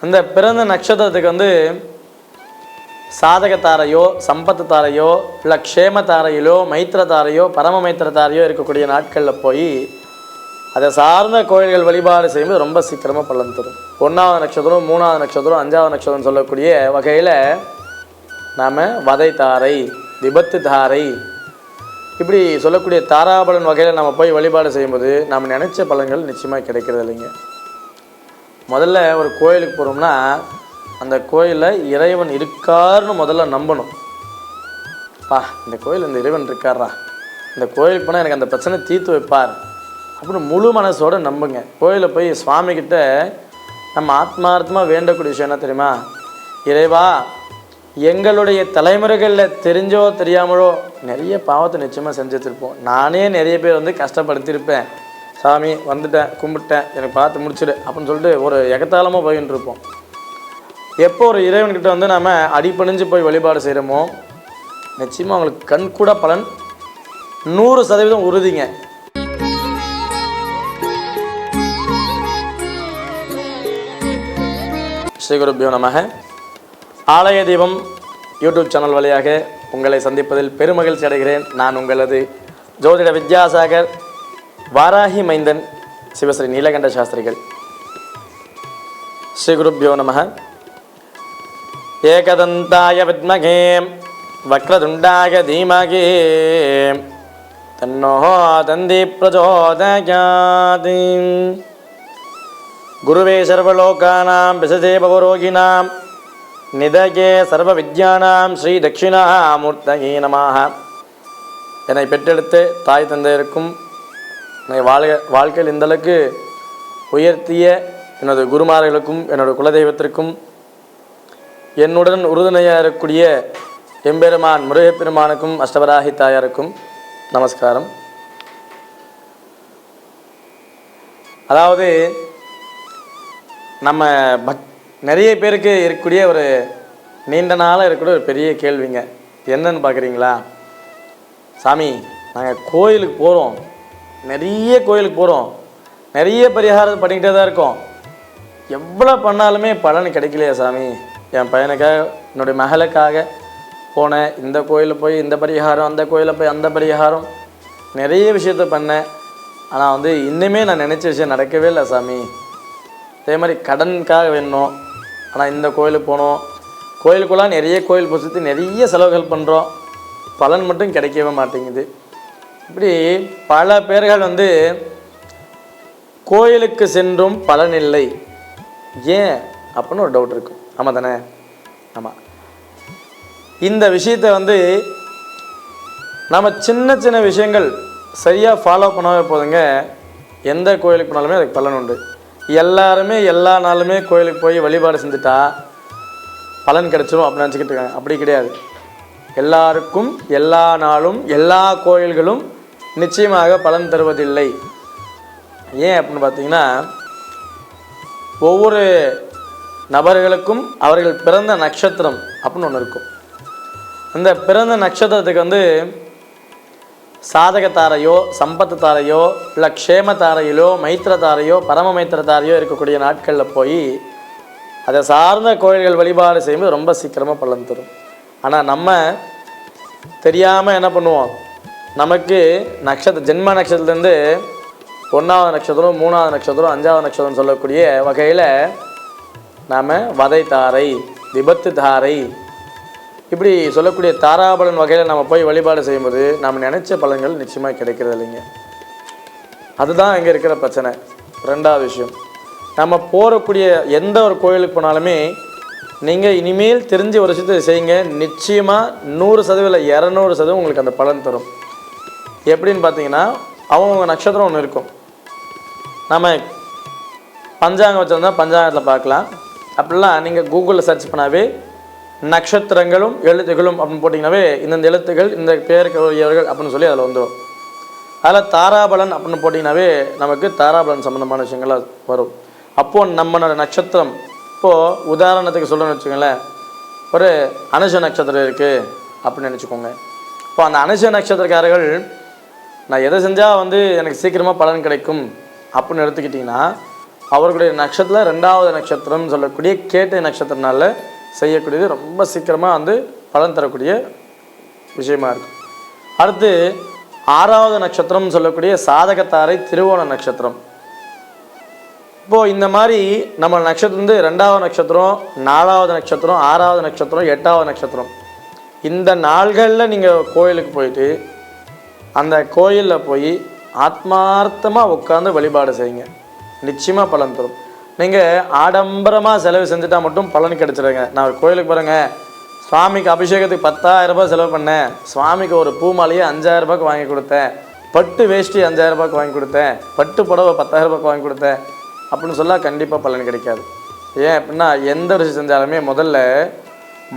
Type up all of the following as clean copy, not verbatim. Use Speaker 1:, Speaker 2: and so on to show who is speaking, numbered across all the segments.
Speaker 1: அந்த பிறந்த நட்சத்திரத்துக்கு வந்து சாதக தாரையோ சம்பத்து தாரையோ இல்லை க்ஷேம தாரையிலோ மைத்திர தாரையோ பரம மைத்திர தாரையோ இருக்கக்கூடிய நாட்களில் போய் அதை சார்ந்த கோயில்கள் வழிபாடு செய்யும்போது ரொம்ப சீக்கிரமாக பலன் தரும். 1வது நட்சத்திரம் 3வது நட்சத்திரம் 5வது நட்சத்திரம் சொல்லக்கூடிய வகையில் நாம் வதை தாரை விபத்து தாரை இப்படி சொல்லக்கூடிய தாராபலன் வகையில் நம்ம போய் வழிபாடு செய்யும்போது நாம் நினச்ச பலன்கள் நிச்சயமாக கிடைக்கிறது இல்லைங்க. முதல்ல ஒரு கோயிலுக்கு போகிறோம்னா அந்த கோயிலில் இறைவன் இருக்காருன்னு முதல்ல நம்பணும். இந்த கோயில் இந்த இறைவன் இருக்காரா, இந்த கோயிலுக்கு போனால் எனக்கு அந்த பிரச்சனை தீர்த்து வைப்பார் அப்படின்னு முழு மனசோடு நம்புங்க. கோயிலில் போய் சுவாமிகிட்ட நம்ம ஆத்மார்த்தமாக வேண்டக்கூடிய விஷயம் என்ன தெரியுமா? இறைவா, எங்களுடைய தலைமுறைகளில் தெரிஞ்சோ தெரியாமலோ நிறைய பாவத்தை நிச்சயமாக செஞ்சு வச்சுருப்போம். நானே நிறைய பேர் வந்து கஷ்டப்படுத்தியிருப்பேன். சாமி வந்துட்டேன், கும்பிட்டேன், எனக்கு பார்த்து முடிச்சிடு அப்படின்னு சொல்லிட்டு ஒரு எகத்தாளமாக போயின்னு இருப்போம். எப்போ ஒரு இறைவன்கிட்ட வந்து நம்ம அடிப்பணிஞ்சு போய் வழிபாடு செய்கிறோமோ நிச்சயமாக அவங்களுக்கு கண் கூட பலன் 100% உறுதிங்க. ஸ்ரீகுருபியோ நமக. ஆலய தீபம் யூடியூப் சேனல் வழியாக உங்களை சந்திப்பதில் பெருமகிழ்ச்சி அடைகிறேன். நான் உங்களது ஜோதிட வித்யாசாகர் வாராகி மைந்தன் சிவஸ்ரீ நீலகண்ட சாஸ்திரிகள். ஸ்ரீகுருபியோ நமக. ஏகதந்தாய வித்மகே வக்ரதுண்டாய தீமகி தன்னோ தந்தி பிரச்சோதயாத். குருவே சர்வலோகானாம் விசதே பவரோகிணாம் நிதயே சர்வ வித்யானாம் ஸ்ரீ தட்சிணாமூர்த்தயே நமஹ. என்னை பெற்றெடுத்து தாய் தந்தையருக்கும் என்னை வாழ்க்கையில் இந்தளவுக்கு உயர்த்திய எனது குருமார்களுக்கும் என்னோட குலதெய்வத்திற்கும் என்னுடன் உறுதுணையாக இருக்கக்கூடிய எம்பெருமான் முருகப்பெருமானுக்கும் அஷ்டவராகி தாயாருக்கும் நமஸ்காரம். அதாவது நம்ம நிறைய பேருக்கு இருக்கக்கூடிய ஒரு நீண்ட நாளாக இருக்கக்கூடிய ஒரு பெரிய கேள்விங்க என்னன்னு பார்க்குறீங்களா? சாமி, நாங்கள் கோயிலுக்கு போகிறோம், நிறைய கோயிலுக்கு போகிறோம், நிறைய பரிகாரம் பண்ணிக்கிட்டே தான் இருக்கோம், எவ்வளோ பண்ணாலுமே பலன் கிடைக்கலையா சாமி? என் பையனுக்காக என்னுடைய மகளுக்காக போனேன், இந்த கோயிலில் போய் இந்த பரிகாரம், அந்த கோயிலில் போய் அந்த பரிகாரம், நிறைய விஷயத்த பண்ணேன், ஆனால் வந்து இன்னுமே நான் நினச்ச விஷயம் நடக்கவே இல்லை சாமி. அதே மாதிரி கடனுக்காக வேணும், ஆனால் இந்த கோயிலுக்கு போனோம், கோயிலுக்குள்ளே நிறைய கோயில் புதுத்து நிறைய செலவுகள் பண்ணுறோம், பலன் மட்டும் கிடைக்கவே மாட்டேங்குது. இப்படி பல பேர்கள் வந்து கோயிலுக்கு சென்றும் பலன் இல்லை. ஏன் அப்படின்னு ஒரு டவுட் இருக்கும். ஆமாம் தானே? ஆமாம். இந்த விஷயத்தை வந்து நம்ம சின்ன சின்ன விஷயங்கள் சரியாக ஃபாலோ பண்ணவே போதுங்க, எந்த கோயிலுக்கு போனாலுமே அதுக்கு பலன் உண்டு. எல்லாருமே எல்லா நாளுமே கோயிலுக்கு போய் வழிபாடு செஞ்சுட்டா பலன் கிடைச்சிடும் அப்படின்னு நினச்சிக்கிட்டு இருக்காங்க. அப்படி கிடையாது. எல்லாருக்கும் எல்லா நாளும் எல்லா கோயில்களும் நிச்சயமாக பலன் தருவதில்லை. ஏன் அப்படின்னு பார்த்தீங்கன்னா, ஒவ்வொரு நபர்களுக்கும் அவர்கள் பிறந்த நட்சத்திரம் அப்படின்னு ஒன்று இருக்கும். அந்த பிறந்த நட்சத்திரத்துக்கு வந்து சாதக தாரையோ சம்பத்து தாரையோ இல்லை க்ஷேம தாரையிலோ மைத்திர தாரையோ பரம மைத்திர தாரையோ இருக்கக்கூடிய நாட்களில் போய் அதை சார்ந்த கோயில்கள் வழிபாடு செய்யும்போது ரொம்ப சீக்கிரமாக பலன் தரும். ஆனால் நம்ம தெரியாமல் என்ன பண்ணுவோம், நமக்கு ஜென்ம நட்சத்திரத்துலேருந்து 1வது நட்சத்திரம் 3வது நட்சத்திரம் 5வது நட்சத்திரம் சொல்லக்கூடிய வகையில் நாம் வதை தாரை விபத்து தாரை இப்படி சொல்லக்கூடிய தாராபலன் வகையில் நம்ம போய் வழிபாடு செய்யும்போது நாம் நினச்ச பலன்கள் நிச்சயமாக கிடைக்கிறது இல்லைங்க. அதுதான் இங்கே இருக்கிற பிரச்சனை. 2வது விஷயம், நம்ம போகக்கூடிய எந்த ஒரு கோயிலுக்கு போனாலுமே நீங்கள் இனிமேல் தெரிஞ்ச ஒரு விஷயத்தை செய்யுங்க, நிச்சயமாக 100% 200% உங்களுக்கு அந்த பலன் தரும். எப்படின்னு பார்த்தீங்கன்னா, அவங்க நட்சத்திரம் ஒன்று இருக்கும். நம்ம பஞ்சாங்கம் வச்சுருந்தா பஞ்சாங்கத்தில் பார்க்கலாம். அப்படிலாம் நீங்கள் கூகுளில் சர்ச் பண்ணாவே நட்சத்திரங்களும் எழுத்துகளும் அப்படின்னு போட்டிங்கனாவே இந்தந்த எழுத்துக்கள் இந்த பேருக்கு உரியவர்கள் அப்படின்னு சொல்லி அதில் வந்துடும். அதில் தாராபலன் அப்படின்னு போட்டிங்கனாவே நமக்கு தாராபலன் சம்மந்தமான விஷயங்கள்லாம் வரும். அப்போது நம்மளோட நட்சத்திரம், இப்போது உதாரணத்துக்கு சொல்லணும்னு வச்சுக்கோங்களேன், ஒரு அனுஷ நட்சத்திரம் இருக்குது அப்படின்னு நினச்சிக்கோங்க. இப்போ அந்த அனுஷ நட்சத்திரக்காரர்கள் நான் எதை செஞ்சால் வந்து எனக்கு சீக்கிரமாக பலன் கிடைக்கும் அப்படின்னு எடுத்துக்கிட்டிங்கன்னா, அவர்களுடைய நட்சத்திரம் 2வது நட்சத்திரம் சொல்லக்கூடிய கேட்டை நட்சத்திரனால செய்யக்கூடியது ரொம்ப சீக்கிரமாக வந்து பலன் தரக்கூடிய விஷயமா இருக்கும். அடுத்து 6வது நட்சத்திரம் சொல்லக்கூடிய சாதகத்தாரை திருவோண நட்சத்திரம். இப்போது இந்த மாதிரி நம்ம நட்சத்திரம் வந்து 2வது நட்சத்திரம், 4வது நட்சத்திரம், 6வது நட்சத்திரம், 8வது நட்சத்திரம், இந்த நாள்களில் நீங்கள் கோயிலுக்கு போயிட்டு அந்த கோயிலில் போய் ஆத்மார்த்தமாக உட்காந்து வழிபாடு செய்யுங்க. நிச்சயமாக பலன் தரும். நீங்கள் ஆடம்பரமாக செலவு செஞ்சுட்டா மட்டும் பலன் கிடைச்சிடுங்க. நான் ஒரு கோயிலுக்கு போகிறேங்க, சுவாமிக்கு அபிஷேகத்துக்கு 10,000 ரூபாய் செலவு பண்ணேன், சுவாமிக்கு ஒரு பூ மாலையை 5,000 ரூபாய்க்கு வாங்கி கொடுத்தேன், பட்டு வேஷ்டி 5,000 ரூபாய்க்கு வாங்கி கொடுத்தேன், பட்டு புடவை 10,000 ரூபாய்க்கு வாங்கி கொடுத்தேன் அப்படின்னு சொன்னால் கண்டிப்பாக பலன் கிடைக்காது. ஏன் அப்படின்னா எந்த ஒரு விஷயம் செஞ்சாலுமே முதல்ல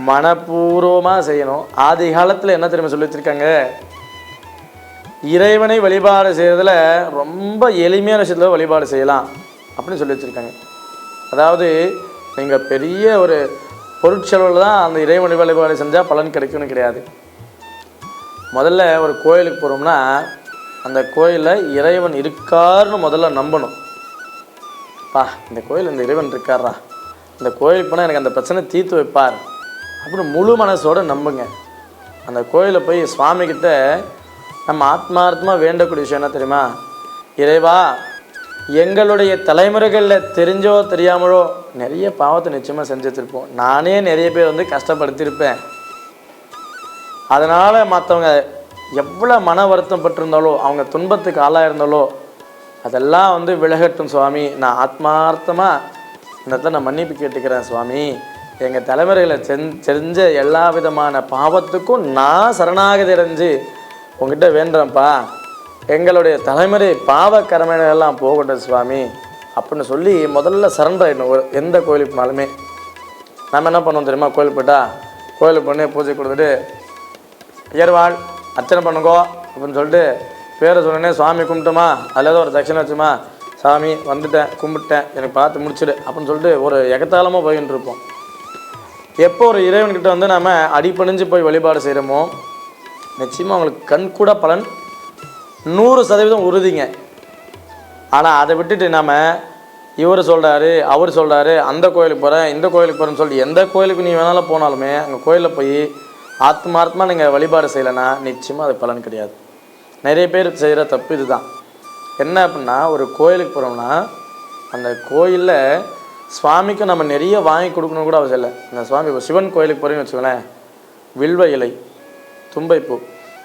Speaker 1: மனப்பூர்வமாக செய்யணும். ஆதி காலத்தில் என்ன தெரியுமா சொல்லி வச்சுருக்காங்க, இறைவனை வழிபாடு செய்கிறதுல ரொம்ப எளிமையான விஷயத்தில் வழிபாடு செய்யலாம் அப்படின்னு சொல்லி வச்சுருக்காங்க. அதாவது நீங்கள் பெரிய ஒரு பொருட்செலவில் தான் அந்த இறைவனை வழிபாடு செஞ்சால் பலன் கிடைக்கும்னு கிடையாது. முதல்ல ஒரு கோயிலுக்கு போகிறோம்னா அந்த கோயிலில் இறைவன் இருக்காருன்னு முதல்ல நம்பணும். இந்த கோயில் இந்த இறைவன் இருக்காரா, இந்த கோயிலுக்கு போனால் எனக்கு அந்த பிரச்சனை தீர்த்து வைப்பார் அப்படின்னு முழு மனசோடு நம்புங்க. அந்த கோயிலில் போய் சுவாமிகிட்ட நம்ம ஆத்மார்த்தமாக வேண்டக்கூடிய விஷயம் என்ன தெரியுமா, இறைவா எங்களுடைய தலைமுறைகளில் தெரிஞ்சோ தெரியாமலோ நிறைய பாவத்தை நிச்சயமாக செஞ்சு வச்சுருப்போம், நானே நிறைய பேர் வந்து கஷ்டப்படுத்தியிருப்பேன், அதனால் மற்றவங்க எவ்வளோ மன வருத்தம் பட்டிருந்தாலோ அவங்க துன்பத்துக்கு ஆளாக இருந்தாலோ அதெல்லாம் வந்து விலகட்டும் சுவாமி, நான் ஆத்மார்த்தமாக இந்த இடத்துல நான் மன்னிப்பு கேட்டுக்கிறேன் சுவாமி, எங்கள் தலைமுறைகளை செஞ்ச எல்லா விதமான பாவத்துக்கும் நான் சரணாகதி அடைஞ்சு உங்ககிட்ட வேண்டுறேன்ப்பா, எங்களுடைய தலைமுறை பாவ கர்மங்களெல்லாம் போகட்டும் சுவாமி அப்படின்னு சொல்லி முதல்ல சரண்டர் ஆகிடணும். எந்த கோயிலுக்கு போனாலுமே நம்ம என்ன பண்ணுவோம் தெரியுமா, கோயிலுக்கு போய்ட்டா கோயிலுக்கு பண்ணி பூஜை கொடுத்துட்டு ஐயர்வாள் அர்ச்சனை பண்ணுங்கோ அப்படின்னு சொல்லிட்டு பேரை சொன்னே சுவாமி கும்பிட்டோமா, அதில் ஏதோ ஒரு தட்சணை வச்சுமா, சாமி வந்துட்டேன் கும்பிட்டேன் எனக்கு பார்த்து முடிச்சுடு அப்படின்னு சொல்லிட்டு ஒரு எகத்தாளமாக போயின்னு இருப்போம். எப்போ ஒரு இறைவன்கிட்ட வந்து நம்ம அடிப்பணிஞ்சு போய் வழிபாடு செய்கிறோமோ நிச்சயமாக அவங்களுக்கு கண்கூட பலன் 100% உறுதிங்க. ஆனால் அதை விட்டுட்டு நம்ம இவர் சொல்கிறாரு அவர் சொல்கிறாரு அந்த கோயிலுக்கு போகிறேன் இந்த கோயிலுக்கு போகிறேன்னு சொல்லிட்டு எந்த கோயிலுக்கு நீ வேணாலும் போனாலுமே அங்கே கோயிலில் போய் ஆத்மார்த்தமாக நீங்கள் வழிபாடு செய்யலைன்னா நிச்சயமாக அது பலன் கிடையாது. நிறைய பேர் செய்கிற தப்பு இதுதான். என்ன அப்படின்னா ஒரு கோயிலுக்கு போகிறோம்னா அந்த கோயிலில் சுவாமிக்கு நம்ம நிறைய வாங்கி கொடுக்கணும் கூட அவசியம் இல்லை. இந்த சுவாமி இப்போ சிவன் கோயிலுக்கு போகிறீங்கன்னு வச்சுக்கோங்களேன், வில்வ இலை தும்பைப்பூ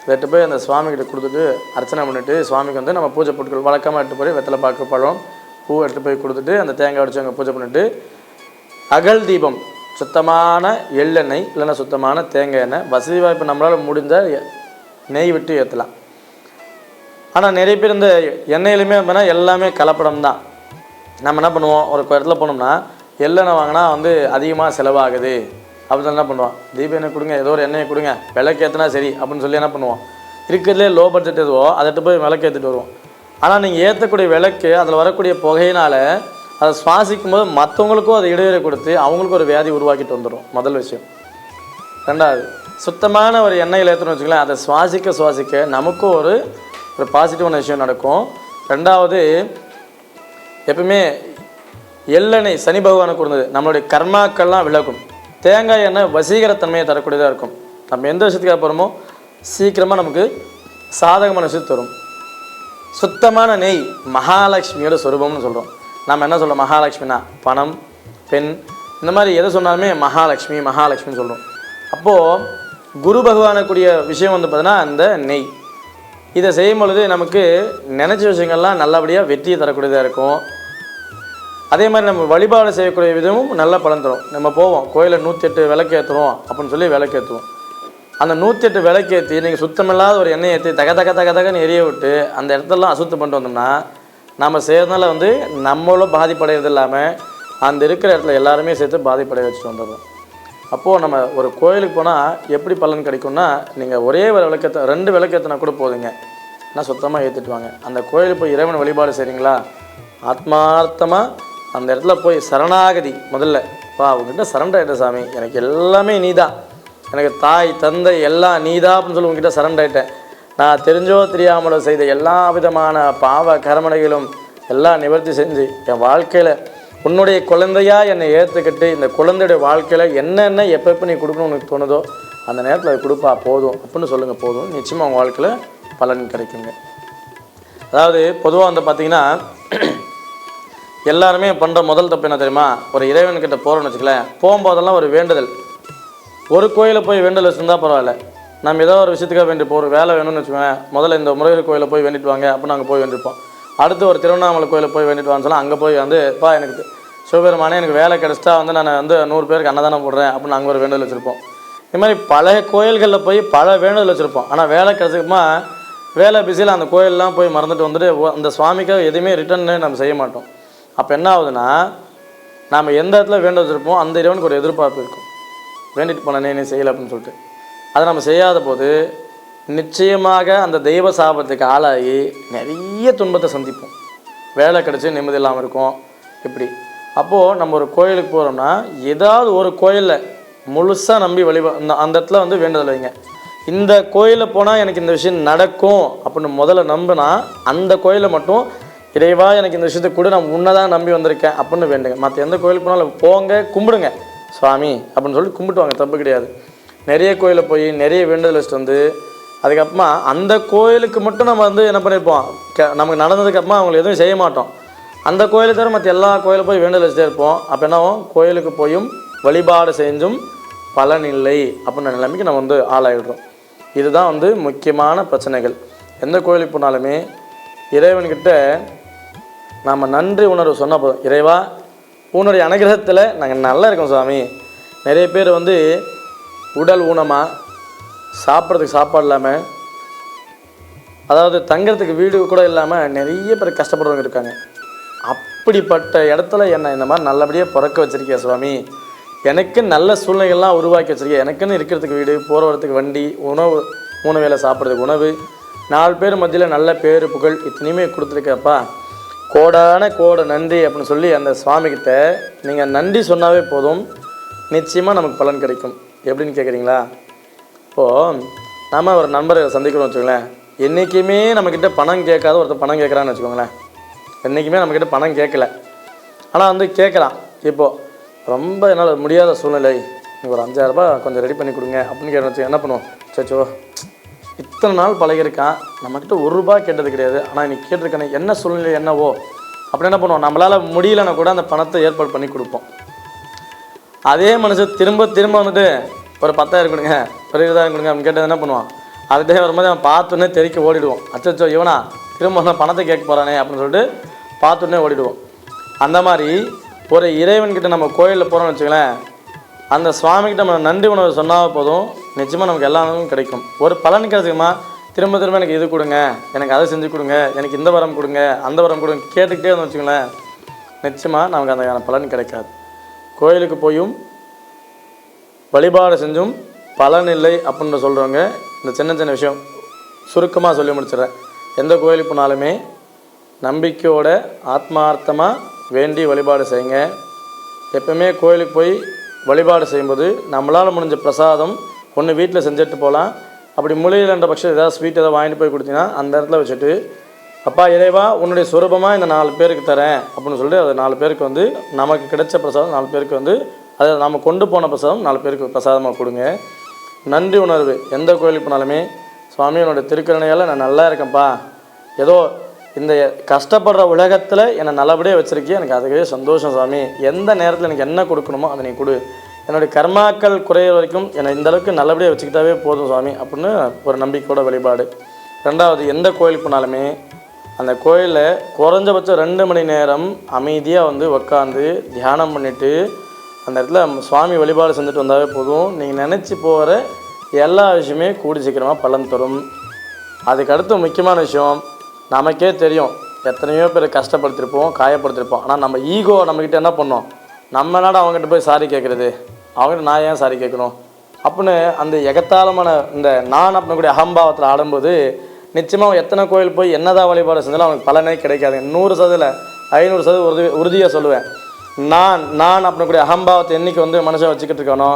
Speaker 1: எடுத்து போய் அந்த சுவாமிகிட்ட கொடுத்துட்டு அர்ச்சனை பண்ணிவிட்டு சுவாமிக்கு வந்து நம்ம பூஜை பொருட்கள் வழக்கமாக எடுத்து போய் வெத்தலை பாக்கு பழம் பூ எடுத்து போய் கொடுத்துட்டு அந்த தேங்காய் உடைச்சு அங்கே பூஜை பண்ணிவிட்டு அகல் தீபம் சுத்தமான எள்ளெண்ணெய் இல்லைன்னா சுத்தமான தேங்காய் எண்ணெய் வசதி வாய்ப்பு நம்மளால் முடிஞ்ச நெய் விட்டு ஏற்றலாம். ஆனால் நிறைய பேர் இந்த எண்ணெயிலுமே அப்படின்னா எல்லாமே கலப்படம் தான். நம்ம என்ன பண்ணுவோம், ஒரு இடத்துல போனோம்னா எள்ளெண்ணெய் வாங்கினா வந்து அதிகமாக செலவாகுது அப்படின்னு என்ன பண்ணுவோம், தீப எண்ணெய் கொடுங்க ஏதோ ஒரு எண்ணெயை கொடுங்க விளக்கு ஏற்றினா சரி அப்படின்னு சொல்லி என்ன பண்ணுவோம், இருக்கிறதுலே லோ பட்ஜெட் எதுவோ அதை போய் விளக்கு ஏற்றிட்டு வருவோம். ஆனால் நீங்கள் ஏற்றக்கூடிய விளக்கு அதில் வரக்கூடிய புகையினால் அதை சுவாசிக்கும் போது மற்றவங்களுக்கும் அதை இடைவெளி கொடுத்து அவங்களுக்கும் ஒரு வியாதி உருவாக்கிட்டு வந்துடும். முதல் விஷயம். ரெண்டாவது, சுத்தமான ஒரு எண்ணெயில் ஏற்றணும்னு வச்சுக்கலாம், அதை சுவாசிக்க நமக்கும் ஒரு பாசிட்டிவான விஷயம் நடக்கும். ரெண்டாவது, எப்பவுமே எள்ளெண்ணெய் சனி பகவானுக்கு இருந்தது நம்மளுடைய கர்மாக்கள்லாம் விலகும். தேங்காய் எண்ணெய் வசீகரத்தன்மையை தரக்கூடியதாக இருக்கும். நம்ம எந்த விஷயத்துக்காக போகிறோமோ சீக்கிரமாக நமக்கு சாதகமான விஷயத்தை தரும். சுத்தமான நெய் மகாலட்சுமியோட சொரூபம்னு சொல்கிறோம். நம்ம என்ன சொல்கிறோம், மகாலட்சுமினா பணம் பெண் இந்த மாதிரி எதை சொன்னாலுமே மகாலட்சுமின்னு சொல்கிறோம். அப்போது குரு பகவானுக்குரிய விஷயம் வந்து பார்த்தீங்கன்னா அந்த நெய். இதை செய்யும் பொழுது நமக்கு நினச்ச விஷயங்கள்லாம் நல்லபடியாக வெற்றியை தரக்கூடியதாக இருக்கும். அதே மாதிரி நம்ம வழிபாடு செய்யக்கூடிய விதமும் நல்ல பலன் தரும். நம்ம போவோம் கோயிலில் 108 விளக்கு ஏற்றுறோம் அப்படின்னு சொல்லி விளக்கு ஏற்றுவோம். அந்த 108 விளக்கு ஏற்றி நீங்கள் சுத்தமில்லாத ஒரு எண்ணெய் ஏற்றி தகன்னு எரிய விட்டு அந்த இடத்தெல்லாம் அசுத்தம் பண்ணிட்டு வந்தோம்னா நம்ம செய்கிறதுனால வந்து நம்மளும் பாதிப்படைகிறது இல்லாமல் அந்த இருக்கிற இடத்துல எல்லாருமே சேர்த்து பாதிப்படைய வச்சுட்டு வந்துடுறோம். அப்போது நம்ம ஒரு கோயிலுக்கு போனால் எப்படி பலன் கிடைக்கும்னா, நீங்கள் ஒரே ஒரு விளக்கத்தை 2 விளக்கு ஏற்றினா கூட போதுங்க, ஆனால் சுத்தமாக ஏற்றிட்டு வாங்க. அந்த கோயிலுக்கு போய் இறைவன் வழிபாடு செய்கிறீங்களா, ஆத்மார்த்தமாக அந்த இடத்துல போய் சரணாகதி முதல்ல உங்ககிட்ட சரண்டர் ஆகிட்ட சாமி, எனக்கு எல்லாமே நீ தான், எனக்கு தாய் தந்தை எல்லாம் நீ தான் அப்படின்னு சொல்லி உங்ககிட்ட சரண்டர் ஆகிட்டேன். நான் தெரிஞ்சோ தெரியாமலோ செய்த எல்லா விதமான பாவ கர்மனைகளும் எல்லாம் நிவர்த்தி செஞ்சு என் வாழ்க்கையில் உன்னுடைய குழந்தையா என்னை ஏற்றுக்கிட்டு இந்த குழந்தையுடைய வாழ்க்கையில் என்னென்ன எப்போ நீ கொடுக்கணும்னு உனக்கு தோணுதோ அந்த நேரத்தில் அது கொடுப்பா போதும் அப்படின்னு சொல்லுங்கள், போதும், நிச்சயமாக உங்கள் வாழ்க்கையில் பலன் கிடைக்குங்க. அதாவது பொதுவாக வந்து பார்த்திங்கன்னா எல்லாருமே பண்ணுற முதல் தப்பு என்ன தெரியுமா? ஒரு இறைவன்கிட்ட போகிறோன்னு வச்சுக்கலேன், போகும்போதெல்லாம் ஒரு வேண்டுதல், ஒரு கோயிலை போய் வேண்டுதல் வச்சுருந்தா பரவாயில்ல. நம்ம ஏதோ ஒரு விஷயத்துக்காக வேண்டி போகிற வேலை வேணும்னு வச்சுக்கோங்க, முதல்ல இந்த முருகர் கோயிலை போய் வேண்டிட்டு வாங்க அப்படின்னு நாங்கள் போய் வேண்டியிருப்போம். அடுத்து ஒரு திருவண்ணாமலை கோயிலை போய் வேண்டிட்டு வான்னு சொன்னால் அங்கே போய் வந்து எனக்கு சிவபெருமானே எனக்கு வேலை கிடச்சிட்டா வந்து நான் வந்து 100 பேருக்கு அன்னதானம் போடுறேன் அப்படின்னு அங்கே ஒரு வேண்டுதல் வச்சுருப்போம். இது மாதிரி பல கோயில்களில் போய் பல வேண்டுதல் வச்சுருப்போம். ஆனால் வேலை கிடச்சிக்குமா வேலை பிஸியில் அந்த கோயிலெலாம் போய் மறந்துட்டு வந்துட்டு அந்த சுவாமிக்காக எதுவுமே ரிட்டர்ன்னு நம்ம செய்ய மாட்டோம். அப்போ என்ன ஆகுதுன்னா, நாம் எந்த இடத்துல வேண்ட வச்சுருப்போம் அந்த இறைவனுக்கு ஒரு எதிர்பார்ப்பு இருக்கும், வேண்டிட்டு போனே நீ செய்யலை அப்படின்னு சொல்லிட்டு. அதை நம்ம செய்யாத போது நிச்சயமாக அந்த தெய்வ சாபத்துக்கு ஆளாகி நிறைய துன்பத்தை சந்திப்போம். வேலை கிடச்சி நிம்மதி இல்லாமல் இருக்கும். இப்படி அப்போது நம்ம ஒரு கோயிலுக்கு போகிறோம்னா ஏதாவது ஒரு கோயிலில் முழுசாக நம்பி அந்த இடத்துல வந்து வேண்டுதல் வைங்க. இந்த கோயிலில் போனால் எனக்கு இந்த விஷயம் நடக்கும் அப்படின்னு முதல்ல நம்பினா அந்த கோயிலை மட்டும் இறைவா எனக்கு இந்த விஷயத்தை கூட நான் உன்னதான் நம்பி வந்திருக்கேன் அப்படின்னு வேண்டுங்க. மற்ற எந்த கோயிலுக்கு போனாலும் போங்க, கும்பிடுங்க சுவாமி அப்படின்னு சொல்லி கும்பிட்டுவாங்க, தப்பு கிடையாது. நிறைய கோயிலில் போய் நிறைய வேண்டுதல் வச்சுட்டு வந்து அதுக்கப்புறமா அந்த கோயிலுக்கு மட்டும் நம்ம வந்து என்ன பண்ணியிருப்போம், நமக்கு நடந்ததுக்கப்புறமா அவங்களுக்கு எதுவும் செய்ய மாட்டோம். அந்த கோயிலை தவிர மற்ற எல்லா கோயிலும் போய் வேண்டுதல் வச்சுட்டே இருப்போம். அப்போ என்னாவும் கோயிலுக்கு போயும் வழிபாடு செஞ்சும் பலன் இல்லை அப்படின்ற நிலைமைக்கு நம்ம வந்து ஆளாயிடுறோம். இதுதான் வந்து முக்கியமான பிரச்சனைகள். எந்த கோயிலுக்கு போனாலுமே இறைவன்கிட்ட நாம் நன்றி உணர்வு சொன்னால் போதும், இறைவா உன்னுடைய அனுகிரகத்தில் நாங்கள் நல்லா இருக்கோம் சாமி. நிறைய பேர் வந்து உடல் ஊனமாக சாப்பிட்றதுக்கு சாப்பாடு இல்லாமல், அதாவது தங்கிறதுக்கு வீடு கூட இல்லாமல் நிறைய பேர் கஷ்டப்படுறவங்க இருக்காங்க. அப்படிப்பட்ட இடத்துல என்னை இந்த மாதிரி நல்லபடியாக பிறக்க வச்சுருக்கேன் சுவாமி, எனக்கு நல்ல சூழ்நிலைகள்லாம் உருவாக்கி வச்சுருக்கேன், எனக்குன்னு இருக்கிறதுக்கு வீடு, போகிற வரத்துக்கு வண்டி, உணவு, 3 வேளை சாப்பிட்றதுக்கு உணவு, 4 பேர் மத்தியில் நல்ல பேர் புகழ் இத்தனையுமே கொடுத்துருக்கப்பா, கோடான கோட நன்றி அப்படின்னு சொல்லி அந்த சுவாமிக்கிட்ட நீங்கள் நன்றி சொன்னாவே போதும், நிச்சயமாக நமக்கு பலன் கிடைக்கும். எப்படின்னு கேட்குறீங்களா? இப்போது நம்ம ஒரு நண்பரை சந்திக்கிறோம்னு வச்சுக்கோங்களேன், என்றைக்குமே நம்மக்கிட்ட பணம் கேட்காத ஒருத்தர் பணம் கேட்குறான்னு வச்சுக்கோங்களேன். என்றைக்குமே நம்மக்கிட்ட பணம் கேட்கல, ஆனால் வந்து கேட்குறான். இப்போது ரொம்ப என்னால் முடியாத சூழ்நிலை, நீங்கள் ஒரு 5000 ரூபாய் கொஞ்சம் ரெடி பண்ணி கொடுங்க அப்படின்னு கேட்டு என்ன பண்ணுவோம், சச்சோ இத்தனை நாள் பழகிருக்கான், நம்மக்கிட்ட 1 ரூபாய் கேட்டது கிடையாது, ஆனால் இன்னைக்கு கேட்டிருக்கானே என்ன சூழ்நிலை என்னவோ அப்படி என்ன பண்ணுவோம், நம்மளால் முடியலன்னா கூட அந்த பணத்தை ஏற்பாடு பண்ணி கொடுப்போம். அதே மனுஷன் திரும்ப திரும்ப வந்துட்டு ஒரு 10,000 கொடுங்க, ஒரு 20,000 கொடுங்க அப்படின்னு கேட்டது என்ன பண்ணுவான், அதுகிட்டே வரும்போது அவன் பார்த்தோன்னே தெறிக்க ஓடிடுவோம். அச்சோ இவனா திரும்ப நான் பணத்தை கேட்க போகிறானே அப்படின்னு சொல்லிட்டு பார்த்தோன்னே ஓடிடுவோம். அந்த மாதிரி ஒரு இறைவன்கிட்ட நம்ம கோயிலில் போகிறோம்னு வச்சுங்களேன், அந்த சுவாமிக்கிட்ட நம்ம நன்றி உணர்வு சொன்னால் போதும், நிச்சயமாக நமக்கு எல்லாமே கிடைக்கும். ஒரு பலன் கிடைச்சிக்குமா, திரும்ப திரும்ப எனக்கு இது கொடுங்க, எனக்கு அதை செஞ்சு கொடுங்க, எனக்கு இந்த வரம் கொடுங்க, அந்த வரம் கொடுங்க கேட்டுக்கிட்டே வந்து வச்சுங்களேன், நிச்சயமாக நமக்கு அந்த பலன் கிடைக்காது. கோயிலுக்கு போயும் வழிபாடு செஞ்சும் பலன் இல்லை அப்படின்னு சொல்கிறவங்க இந்த சின்ன சின்ன விஷயம் சுருக்கமாக சொல்லி முடிச்சிடுறேன். எந்த கோயிலுக்கு போனாலுமே நம்பிக்கையோட ஆத்மார்த்தமாக வேண்டி வழிபாடு செய்யுங்க. எப்பவுமே கோயிலுக்கு போய் வழிபாடு செய்யும்போது நம்மளால் முடிஞ்ச பிரசாதம் ஒன்று வீட்டில் செஞ்சுட்டு போகலாம், அப்படி முடியலன்ற பட்சம் ஏதாவது ஸ்வீட் ஏதாவது வாங்கிட்டு போய் கொடுத்தீங்கன்னா அந்த இடத்துல வச்சுட்டு, அப்பா இறைவா உன்னுடைய சுரூபமாக இந்த 4 பேருக்கு தரேன் அப்படின்னு சொல்லிட்டு அது 4 பேருக்கு வந்து நமக்கு கிடைச்ச பிரசாதம் 4 பேருக்கு வந்து அதை நம்ம கொண்டு போன பிரசாதம் 4 பேருக்கு பிரசாதமாக கொடுங்க. நன்றி உணர்வு எந்த கோயிலுக்கு போனாலுமே, சுவாமி என்னோட திருக்கருணையால் நான் நல்லா இருக்கேன்ப்பா, ஏதோ இந்த கஷ்டப்படுற உலகத்தில் என்னை நல்லபடியாக வச்சுருக்கேன், எனக்கு அதுவே சந்தோஷம் சாமி, எந்த நேரத்தில் எனக்கு என்ன கொடுக்கணுமோ அதை நீ கொடு, என்னுடைய கர்மாக்கள் குறையிற வரைக்கும் என்னை இந்தளவுக்கு நல்லபடியாக வச்சுக்கிட்டாவே போதும் சுவாமி அப்படின்னு ஒரு நம்பிக்கையோட வழிபாடு. 2வது, எந்த கோயிலுக்கு போனாலுமே அந்த கோயிலில் குறைஞ்சபட்சம் 2 மணி நேரம் அமைதியாக வந்து உட்காந்து தியானம் பண்ணிவிட்டு அந்த இடத்துல சுவாமி வழிபாடு செஞ்சுட்டு வந்தாவே போதும், நீங்கள் நினச்சி போகிற எல்லா விஷயமே கூடி சீக்கிரமாக பலன் தரும். அதுக்கடுத்து முக்கியமான விஷயம், நமக்கே தெரியும் எத்தனையோ பேர் கஷ்டப்படுத்திருப்போம், காயப்படுத்திருப்போம், ஆனால் நம்ம ஈகோ நம்மக்கிட்ட என்ன பண்ணோம், நம்ம நாடு அவங்ககிட்ட போய் சாரி கேட்குறது, அவங்ககிட்ட நான் ஏன் சாரி கேட்கணும் அப்படின்னு அந்த எகத்தாளமான இந்த நான் அப்படின்னக்கூடிய அகம்பாவத்தில் ஆடும்போது நிச்சயமாக எத்தனை கோயில் போய் என்னதான் வழிபாடு செஞ்சாலும் அவனுக்கு பலனே கிடைக்காது. 100% 500% உறுதியாக சொல்லுவேன். நான் அப்படின்னக்கூடிய அகம்பாவத்தை என்றைக்கு வந்து மனுஷன் வச்சுக்கிட்டு இருக்கானோ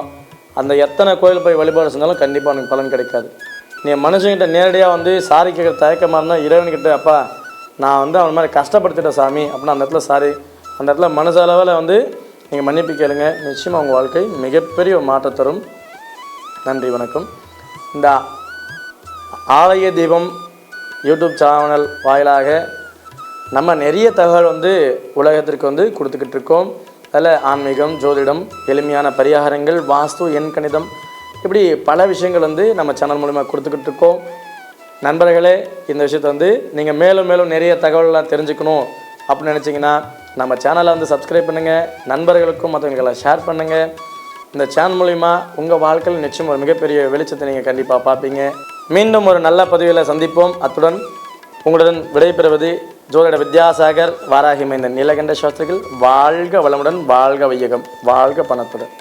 Speaker 1: அந்த எத்தனை கோயில் போய் வழிபாடு செஞ்சாலும் கண்டிப்பாக அவனுக்கு பலன் கிடைக்காது. நீ மனுஷங்கிட்ட நேரடியாக வந்து சாரி கேட்குற தயக்கமாக இருந்தால் இறைவன்கிட்ட, அப்பா நான் வந்து அவன் மாதிரி கஷ்டப்படுத்திட்டேன் சாமி அப்படின்னா அந்த இடத்துல சாரி, அந்த இடத்துல மனசளவில் வந்து நீங்கள் மன்னிப்பு கேளுங்க. நிச்சயமாக உங்கள் வாழ்க்கை மிகப்பெரிய ஒரு மாற்றம் தரும். நன்றி, வணக்கம். இந்த ஆலய தீபம் யூடியூப் சேனல் வாயிலாக நம்ம நிறைய தகவல் வந்து உலகத்திற்கு வந்து கொடுத்துக்கிட்டு இருக்கோம். அதில் ஆன்மீகம், ஜோதிடம், எளிமையான பரிகாரங்கள், வாஸ்து, எண் கணிதம், இப்படி பல விஷயங்கள் வந்து நம்ம சேனல் மூலிமா கொடுத்துக்கிட்டு இருக்கோம். நண்பர்களே, இந்த விஷயத்தை வந்து நீங்கள் மேலும் மேலும் நிறைய தகவலாம் தெரிஞ்சுக்கணும் அப்படின்னு நினச்சிங்கன்னா நம்ம சேனலை வந்து சப்ஸ்கிரைப் பண்ணுங்கள், நண்பர்களுக்கும் மற்றவங்களுக்கெல்லாம் ஷேர் பண்ணுங்கள். இந்த சேனல் மூலிமா உங்கள் வாழ்க்கையில் நிச்சயம் ஒரு மிகப்பெரிய வெளிச்சத்தை நீங்கள் கண்டிப்பாக பார்ப்பீங்க. மீண்டும் ஒரு நல்ல பதிவில் சந்திப்போம். அத்துடன் உங்களுடன் விடைபெறுவது ஜோதிட வித்யாசாகர், வாராகி மைந்தன், நீலகண்ட சாஸ்திரிகள். வாழ்க வளமுடன், வாழ்க வையகம், வாழ்க பணத்துடன்.